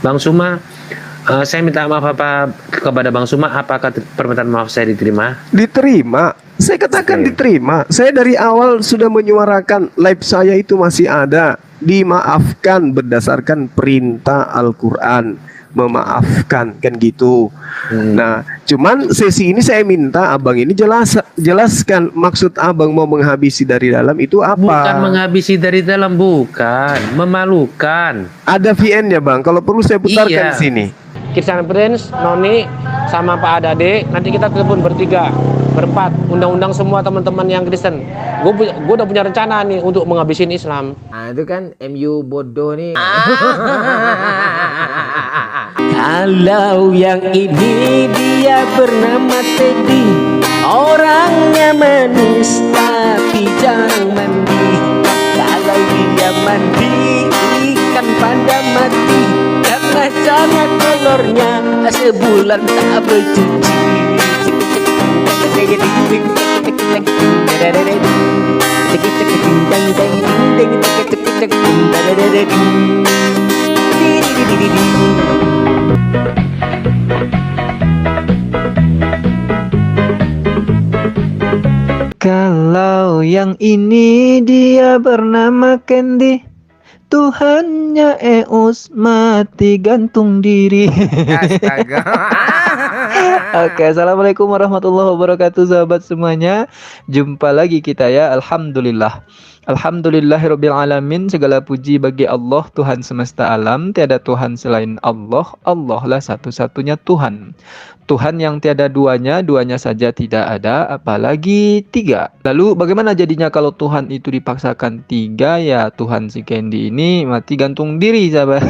Bang Suma, saya minta maaf apa kepada Bang Suma, apakah permintaan maaf saya diterima? Diterima. Saya katakan Oke. diterima. Saya dari awal sudah menyuarakan live saya itu masih ada. Dimaafkan berdasarkan perintah Al-Quran. Memaafkan kan gitu. Nah, cuman sesi ini saya minta abang ini jelaskan maksud abang mau menghabisi dari dalam itu Bukan apa? menghabisi dari dalam, bukan. Memalukan. Ada VN-nya bang. Kalau perlu saya putarkan Iya. sini. Kirsan Prince, Noni, sama Pak Adade, nanti kita telepon bertiga, berempat, undang-undang semua teman-teman yang Kristen. Gue udah punya rencana nih untuk menghabisin Islam. Nah itu kan MU bodoh nih. Kalau yang ini dia bernama Teddy, orangnya manis tapi jarang mandi. Kalau dia mandi ikan pada mati, karena cara kolornya sebulan tak bercuci. Kalau yang ini dia bernama Candy, Tuhannya Eus mati gantung diri. Astaga. Oke, assalamualaikum warahmatullahi wabarakatuh, sahabat semuanya. Jumpa lagi kita ya, alhamdulillah. Alhamdulillahirabbil alamin, segala puji bagi Allah Tuhan semesta alam. Tiada Tuhan selain Allah, Allah lah satu-satunya Tuhan. Tuhan yang tiada duanya, duanya saja tidak ada, apalagi tiga. Lalu bagaimana jadinya kalau Tuhan itu dipaksakan tiga? Ya Tuhan si Candy ini mati gantung diri, sahabat.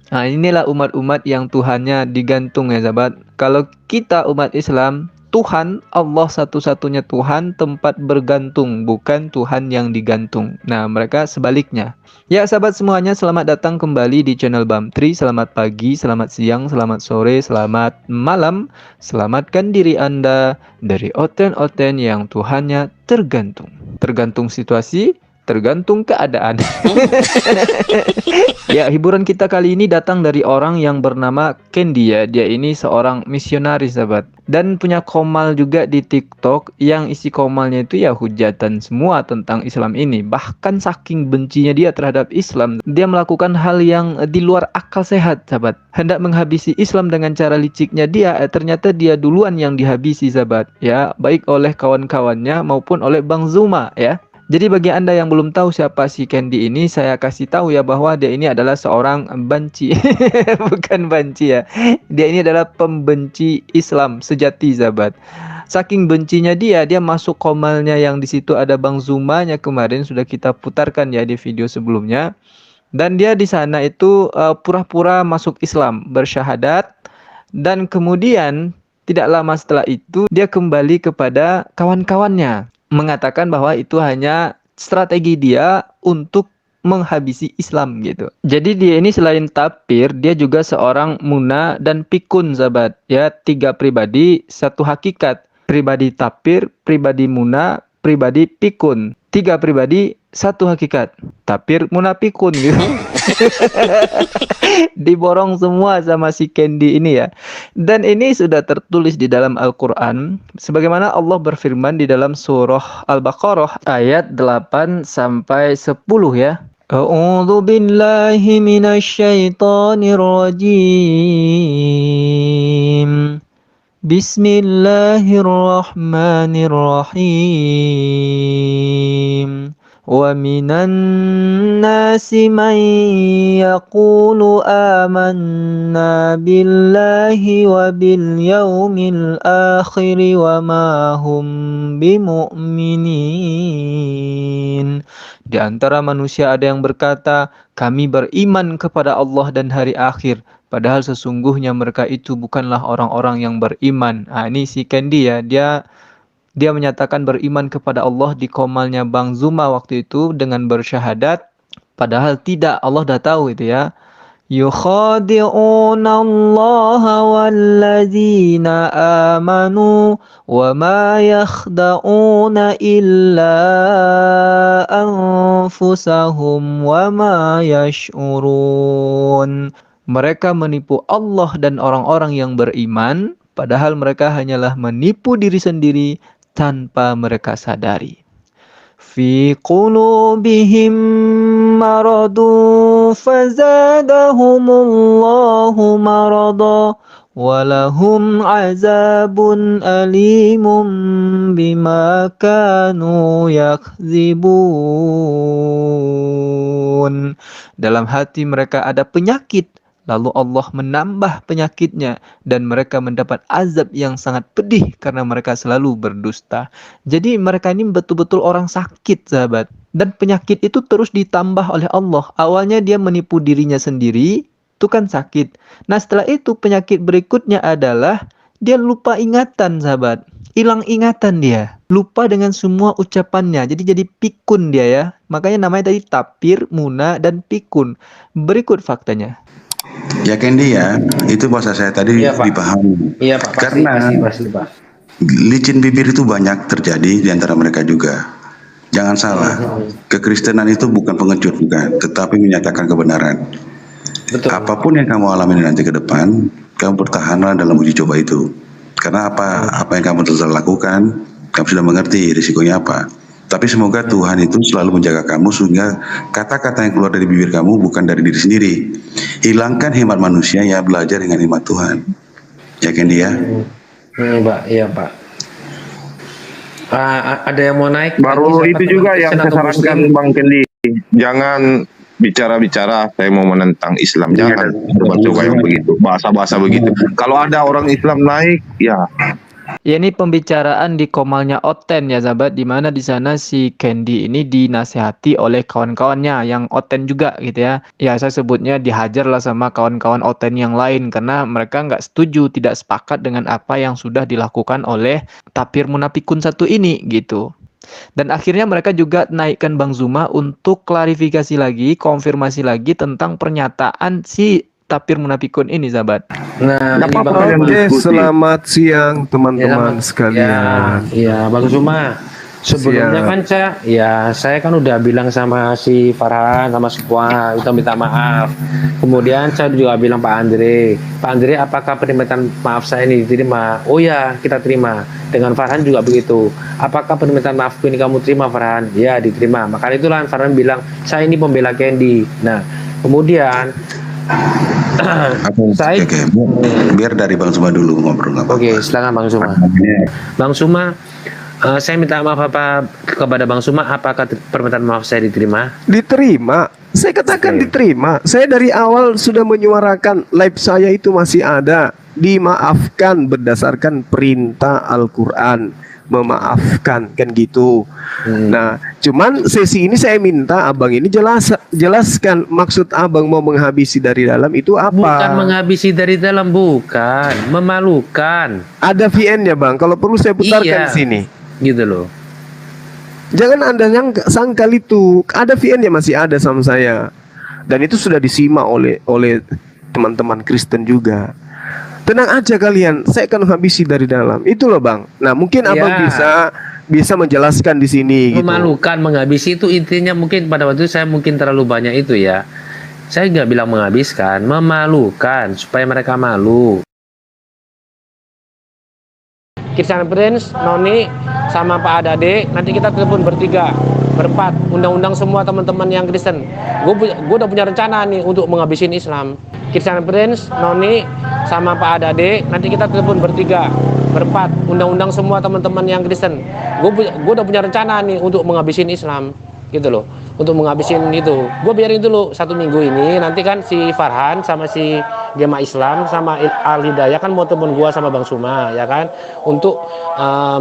Nah, inilah umat-umat yang Tuhannya digantung ya sahabat. Kalau kita umat Islam, Tuhan Allah satu-satunya Tuhan, tempat bergantung, bukan Tuhan yang digantung. Nah, mereka sebaliknya. Ya sahabat semuanya, selamat datang kembali di channel Bamtri. Selamat pagi, selamat siang, selamat sore, selamat malam. Selamatkan diri Anda dari oten-oten yang Tuhannya tergantung. Tergantung situasi, tergantung keadaan. Ya, hiburan kita kali ini datang dari orang yang bernama Candy ya. Dia ini seorang misionaris sahabat. Dan punya komal juga di TikTok yang isi komalnya itu ya hujatan semua tentang Islam ini. Bahkan saking bencinya dia terhadap Islam, dia melakukan hal yang di luar akal sehat sahabat. Hendak menghabisi Islam dengan cara liciknya dia, ternyata dia duluan yang dihabisi sahabat. Ya, baik oleh kawan-kawannya maupun oleh Bang Zuma ya. Jadi bagi Anda yang belum tahu siapa si Candy ini, saya kasih tahu ya bahwa dia ini adalah seorang banci. Bukan banci ya. Dia ini adalah pembenci Islam sejati, sahabat. Saking bencinya dia masuk komalnya yang di situ ada Bang Zumanya kemarin sudah kita putarkan ya di video sebelumnya. Dan dia di sana itu pura-pura masuk Islam, bersyahadat, dan kemudian tidak lama setelah itu dia kembali kepada kawan-kawannya, mengatakan bahwa itu hanya strategi dia untuk menghabisi Islam gitu. Jadi dia ini selain tapir, dia juga seorang muna dan pikun sahabat. Ya, tiga pribadi, satu hakikat. Pribadi tapir, pribadi muna, pribadi pikun. Tiga pribadi, satu hakikat. Tapir, muna, pikun gitu. Diborong semua sama si Candy ini ya. Dan ini sudah tertulis di dalam Al-Quran, sebagaimana Allah berfirman di dalam surah Al-Baqarah ayat 8 sampai 10 ya. A'udzu billahi minasyaitonir rajim. Bismillahirrahmanirrahim. وَمِنَ النَّاسِ مَن يَقُولُ آمَنَّا بِاللَّهِ وَبِالْيَوْمِ الْآخِرِ وَمَا هُمْ بِمُؤْمِنِينَ. Di antara manusia ada yang berkata, kami beriman kepada Allah dan hari akhir, padahal sesungguhnya mereka itu bukanlah orang-orang yang beriman. Nah, ini si Candy ya, dia menyatakan beriman kepada Allah di komalnya Bang Zuma waktu itu dengan bersyahadat. Padahal tidak, Allah dah tahu itu ya. yukhadi'una Allah walladzina amanu wa ma yakhda'una illa anfusahum wa ma yash'urun. Mereka menipu Allah dan orang-orang yang beriman, padahal mereka hanyalah menipu diri sendiri tanpa mereka sadari. Fi qulubihim maradun fazadahumullahu marada walahum azabun alimun bima kanu yakzibun. Dalam hati mereka ada penyakit, lalu Allah menambah penyakitnya dan mereka mendapat azab yang sangat pedih karena mereka selalu berdusta. Jadi mereka ini betul-betul orang sakit, sahabat. Dan penyakit itu terus ditambah oleh Allah. Awalnya dia menipu dirinya sendiri, itu kan sakit. Nah setelah itu penyakit berikutnya adalah dia lupa ingatan, sahabat. Hilang ingatan dia. Lupa dengan semua ucapannya. Jadi pikun dia ya. Makanya namanya tadi tapir, muna, dan pikun. Berikut faktanya. Ya Kendi ya, itu bahasa saya tadi Iya, Pak. dipahami. Iya Pak, Karena pasti Pak. licin bibir itu banyak terjadi di antara mereka juga. Jangan salah, kekristenan itu bukan pengecut, bukan, tetapi menyatakan kebenaran. Betul. Apapun yang kamu alami nanti ke depan, kamu bertahanlah dalam uji coba itu. Karena apa yang kamu telah lakukan, kamu sudah mengerti risikonya apa. Tapi semoga Tuhan itu selalu menjaga kamu sehingga kata-kata yang keluar dari bibir kamu bukan dari diri sendiri. Hilangkan hemat manusia, ya belajar dengan hemat Tuhan. Ya Kendi ya. Pak, iya Pak. Ada yang mau naik? Baru lagi, itu siapa juga teman yang Kristen saya atau sarankan Muslim? Bang Kendi, jangan bicara-bicara saya mau menentang Islam, jangan coba-coba yang begitu, bahasa-bahasa begitu. Kalau ada orang Islam naik, ya Ya ini pembicaraan di Komalnya Oten ya sahabat, di mana di sana si Candy ini dinasehati oleh kawan-kawannya yang Oten juga gitu ya. Ya saya sebutnya dihajar lah sama kawan-kawan Oten yang lain karena mereka nggak setuju, tidak sepakat dengan apa yang sudah dilakukan oleh tapir munafikun satu ini gitu. Dan akhirnya mereka juga naikkan Bang Zuma untuk klarifikasi lagi, konfirmasi lagi tentang pernyataan si tapir munafikun ini sahabat. Nah, ini apa-apa Bang kalian Zuma. Oke, diskusi. selamat siang teman-teman Ya, sekalian. ya Bang Zuma. Sebelumnya Siap. kan saya kan udah bilang sama si Farhan sama semua kita minta maaf. Kemudian saya juga bilang Pak Andre, apakah permintaan maaf saya ini diterima? Oh ya, kita terima. Dengan Farhan juga begitu. Apakah permintaan maafku ini kamu terima, Farhan? Ya, diterima. Maka itulah Farhan bilang, saya ini pembela Candy. Nah, kemudian saya Oke, biar dari Bang Suma dulu ngobrol. Nggak apa-apa. Oke, silakan Bang Suma. Bang Suma, saya minta maaf kepada Bang Suma, apakah permintaan maaf saya diterima? Diterima. Saya katakan Oke. diterima. Saya dari awal sudah menyuarakan live saya itu masih ada. Dimaafkan berdasarkan perintah Al-Quran. Memaafkan kan gitu. Nah, cuman sesi ini saya minta abang ini jelaskan maksud abang mau menghabisi dari dalam itu apa? Bukan menghabisi dari dalam, bukan. Memalukan. Ada VN-nya bang. Kalau perlu saya putarkan Iya. sini. Gitu loh. Jangan anda yang sangkal itu. Ada VN-nya masih ada sama saya. Dan itu sudah disimak oleh teman-teman Kristen juga. Tenang aja kalian, saya akan habisi dari dalam. Itu loh bang. Nah mungkin abang Ya. bisa menjelaskan di sini. Gitu. Memalukan, menghabisi itu intinya mungkin pada waktu itu saya mungkin terlalu banyak itu ya. Saya nggak bilang menghabiskan, memalukan supaya mereka malu. Kirsan Prince, Noni, sama Pak Adade, nanti kita telepon bertiga, berempat, undang-undang semua teman-teman yang Kristen. Gue udah punya rencana nih untuk menghabisin Islam. Kirsan Prince, Noni, sama Pak Adade, nanti kita telepon bertiga, berempat, undang-undang semua teman-teman yang Kristen. Gue udah punya rencana nih untuk menghabisin Islam, gitu loh, untuk menghabisin itu. Gue biarin dulu 1 minggu ini, nanti kan si Farhan sama si Jemaah Islam sama Al Hidayah kan mau telepon gue sama Bang Suma ya kan untuk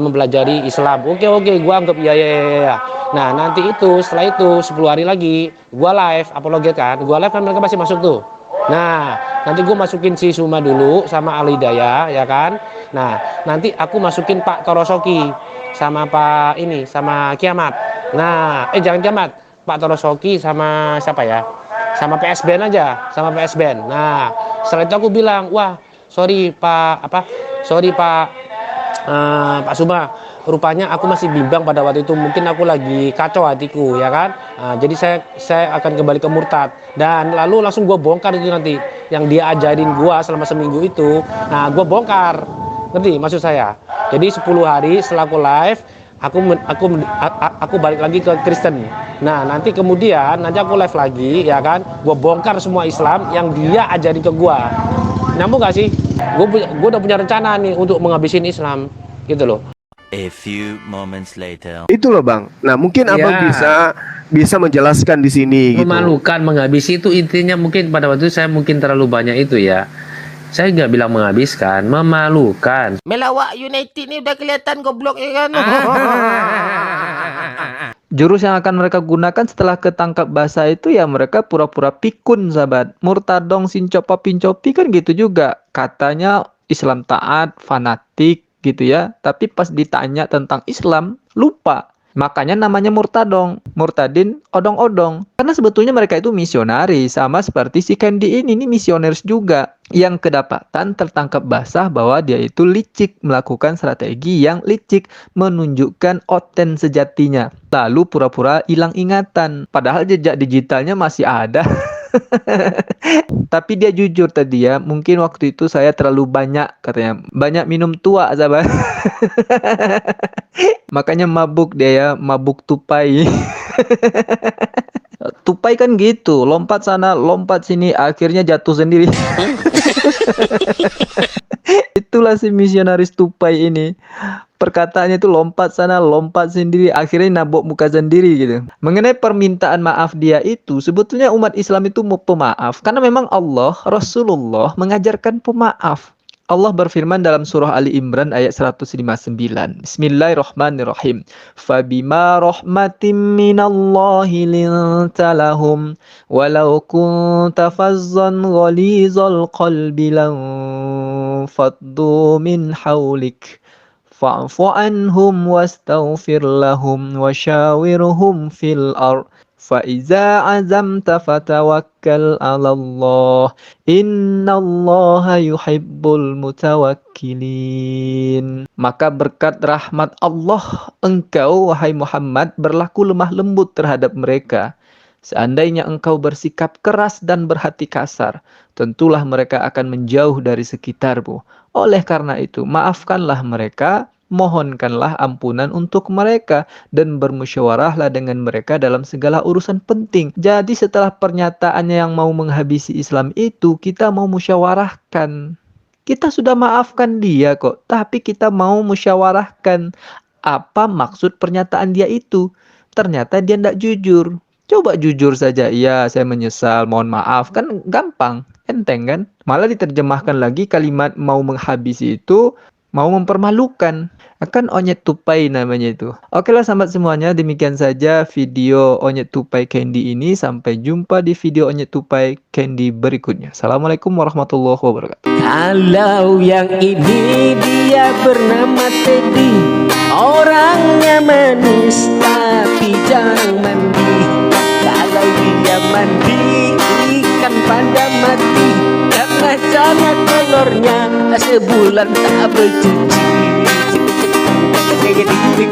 mempelajari Islam. Oke, gue anggap ya. Nah nanti itu setelah itu 10 hari lagi gue live apologet kan, mereka masih masuk tuh. Nah nanti gue masukin si Suma dulu sama Al Hidayah ya kan. Nah nanti aku masukin Pak Torosoki sama Pak ini sama Kiamat. Nah jangan Kiamat, Pak Torosoki sama siapa ya, sama PSBN aja, sama PSBN. Nah, setelah itu aku bilang, wah, sorry Pak, Pak Suma, rupanya aku masih bimbang pada waktu itu, mungkin aku lagi kacau hatiku, ya kan. Nah, jadi saya akan kembali ke murtad, dan lalu langsung gue bongkar itu nanti yang dia ajarin gue selama seminggu itu. Nah, gue bongkar, ngerti maksud saya. Jadi 10 hari setelah aku live, aku balik lagi ke Kristen. Nah, nanti kemudian aku live lagi, ya kan, gue bongkar semua Islam yang dia ajarin ke gue. Nyambung gak sih? Gue udah punya rencana nih untuk menghabisin Islam, gitu loh. A few moments later. Itu loh Bang. Nah, mungkin Abang bisa menjelaskan di sini gitu. Memalukan, menghabisi itu intinya mungkin pada waktu itu saya mungkin terlalu banyak itu ya. Saya nggak bilang menghabiskan, memalukan. Melawak United ni udah kelihatan goblok ya kan. Jurus yang akan mereka gunakan setelah ketangkap basah itu ya mereka pura-pura pikun, sahabat. Murtadong sincopa pincopi kan gitu juga. Katanya Islam taat, fanatik gitu ya. Tapi pas ditanya tentang Islam, lupa. Makanya namanya murtadong, murtadin, odong-odong. Karena sebetulnya mereka itu misionaris, sama seperti si Candy ini misionaris juga. Yang kedapatan tertangkap basah bahwa dia itu licik, melakukan strategi yang licik, menunjukkan oten sejatinya. Lalu pura-pura hilang ingatan, padahal jejak digitalnya masih ada. Tapi dia jujur tadi ya, mungkin waktu itu saya terlalu banyak, katanya, banyak minum tua, sahabat. Makanya mabuk dia ya, mabuk tupai. Tupai kan gitu, lompat sana, lompat sini, akhirnya jatuh sendiri. Itulah si misionaris tupai ini. Perkataannya itu lompat sana, lompat sendiri, akhirnya nabok muka sendiri gitu. Mengenai permintaan maaf dia itu, sebetulnya umat Islam itu mau pemaaf. Karena memang Allah, Rasulullah mengajarkan pemaaf. Allah berfirman dalam surah Ali Imran ayat 159. Bismillahirrahmanirrahim. Fabima rahmatim minallahi linta lahum walau kunta fazzan ghalizal qalbi lan faddu min hawlik fa'fu anhum wastaghfir lahum wasyawirhum fil ardh فَإِذَا عَزَمْتَ فَتَوَكَّلْ عَلَى اللَّهِ إِنَّ اللَّهَ يُحِبُّ الْمُتَوَكِّلِينَ. Maka berkat rahmat Allah, engkau, wahai Muhammad, berlaku lemah lembut terhadap mereka. Seandainya engkau bersikap keras dan berhati kasar, tentulah mereka akan menjauh dari sekitarmu. Oleh karena itu, maafkanlah mereka, mohonkanlah ampunan untuk mereka, dan bermusyawarahlah dengan mereka dalam segala urusan penting. Jadi setelah pernyataannya yang mau menghabisi Islam itu, kita mau musyawarahkan. Kita sudah maafkan dia kok, tapi kita mau musyawarahkan apa maksud pernyataan dia itu. Ternyata dia tidak jujur. Coba jujur saja, iya saya menyesal, mohon maaf, kan gampang, enteng kan? Malah diterjemahkan lagi kalimat mau menghabisi itu mau mempermalukan. Akan onyet tupai namanya itu. Oke lah sahabat semuanya, demikian saja video onyet tupai Candy ini. Sampai jumpa di video onyet tupai Candy berikutnya. Assalamualaikum warahmatullahi wabarakatuh. Kalau yang ini dia bernama Teddy, orangnya manis tapi jarang mandi. Kalau dia mandi ikan pada mati, karena sana telurnya sebulan tak bercuci. Ding